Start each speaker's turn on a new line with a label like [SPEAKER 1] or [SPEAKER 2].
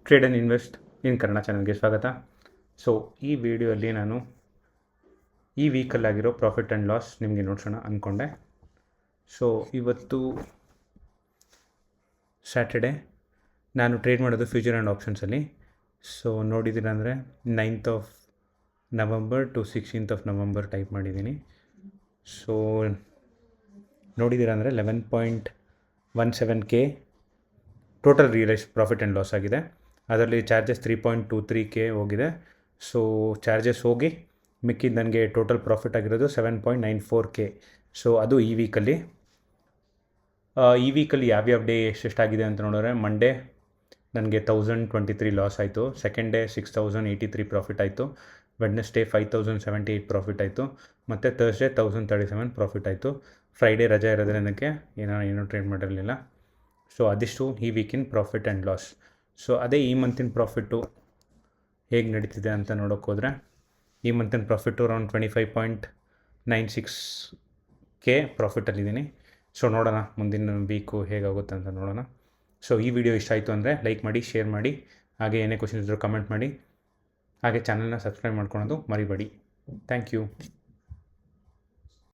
[SPEAKER 1] Trade and invest in Kannada ಚಾನಲ್ಗೆ ಸ್ವಾಗತ. So ಈ ವಿಡಿಯೋಲ್ಲಿ ನಾನು ಈ ವೀಕಲ್ಲಾಗಿರೋ ಪ್ರಾಫಿಟ್ ಆ್ಯಂಡ್ ಲಾಸ್ ನಿಮಗೆ ನೋಡ್ಸೋಣ ಅಂದ್ಕೊಂಡೆ. ಸೊ ಇವತ್ತು ಸ್ಯಾಟರ್ಡೆ, ನಾನು ಟ್ರೇಡ್ ಮಾಡೋದು ಫ್ಯೂಚರ್ ಆ್ಯಂಡ್ ಆಪ್ಷನ್ಸಲ್ಲಿ. ಸೊ ನೋಡಿದ್ದೀರ ಅಂದರೆ 9th of November to 16th of November type ಮಾಡಿದ್ದೀನಿ. ಸೊ ನೋಡಿದ್ದೀರ ಅಂದರೆ 11.17K total realise profit and loss ಆಗಿದೆ. ಅದರಲ್ಲಿ ಚಾರ್ಜಸ್ 3.23K ಹೋಗಿದೆ. ಸೊ ಚಾರ್ಜಸ್ ಹೋಗಿ ಮಿಕ್ಕಿದ್ದು ನನಗೆ ಟೋಟಲ್ ಪ್ರಾಫಿಟ್ ಆಗಿರೋದು 7.94K. ಸೊ ಅದು ಈ ವೀಕಲ್ಲಿ ಯಾವ್ಯಾವ ಡೇ ಎಷ್ಟೆಷ್ಟಾಗಿದೆ ಅಂತ ನೋಡಿದ್ರೆ, ಮಂಡೇ ನನಗೆ 1023 ಲಾಸ್ ಆಯಿತು, ಸೆಕೆಂಡ್ ಡೇ 6083 ಪ್ರಾಫಿಟ್ ಆಯಿತು, ವೆಡ್ನೆಸ್ಡೇ 5078 ಪ್ರಾಫಿಟ್ ಆಯಿತು, ಮತ್ತು ಥರ್ಸ್ಡೇ 1037 ಪ್ರಾಫಿಟ್ ಆಯಿತು. ಫ್ರೈಡೇ ರಜೆ ಇರೋದ್ರಿಂದ ಏನೂ ಟ್ರೇಡ್ ಮಾಡಿರಲಿಲ್ಲ. ಸೊ ಅದಿಷ್ಟು ಈ ವೀಕಿನ ಪ್ರಾಫಿಟ್ ಆ್ಯಂಡ್ ಲಾಸ್. ಸೊ ಅದೇ ಈ ಮಂತಿನ ಪ್ರಾಫಿಟ್ಟು ಹೇಗೆ ನಡೀತಿದೆ ಅಂತ ನೋಡೋಕ್ಕೋದ್ರೆ, ಈ ಮಂತಿನ ಪ್ರಾಫಿಟ್ಟು ಅರೌಂಡ್ 25.96K ಪ್ರಾಫಿಟಲ್ಲಿದ್ದೀನಿ. ಸೊ ನೋಡೋಣ ಮುಂದಿನ ವೀಕು ಹೇಗಾಗುತ್ತೆ ಅಂತ ನೋಡೋಣ. ಸೊ ಈ ವಿಡಿಯೋ ಇಷ್ಟ ಆಯಿತು ಅಂದರೆ ಲೈಕ್ ಮಾಡಿ, ಶೇರ್ ಮಾಡಿ, ಹಾಗೆ ಏನೇ ಕ್ವಶನ್ಸ್ ಇದ್ದರೂ ಕಮೆಂಟ್ ಮಾಡಿ, ಹಾಗೆ ಚಾನಲ್ನ ಸಬ್ಸ್ಕ್ರೈಬ್ ಮಾಡ್ಕೊಳೋದು ಮರಿಬೇಡಿ. Thank you.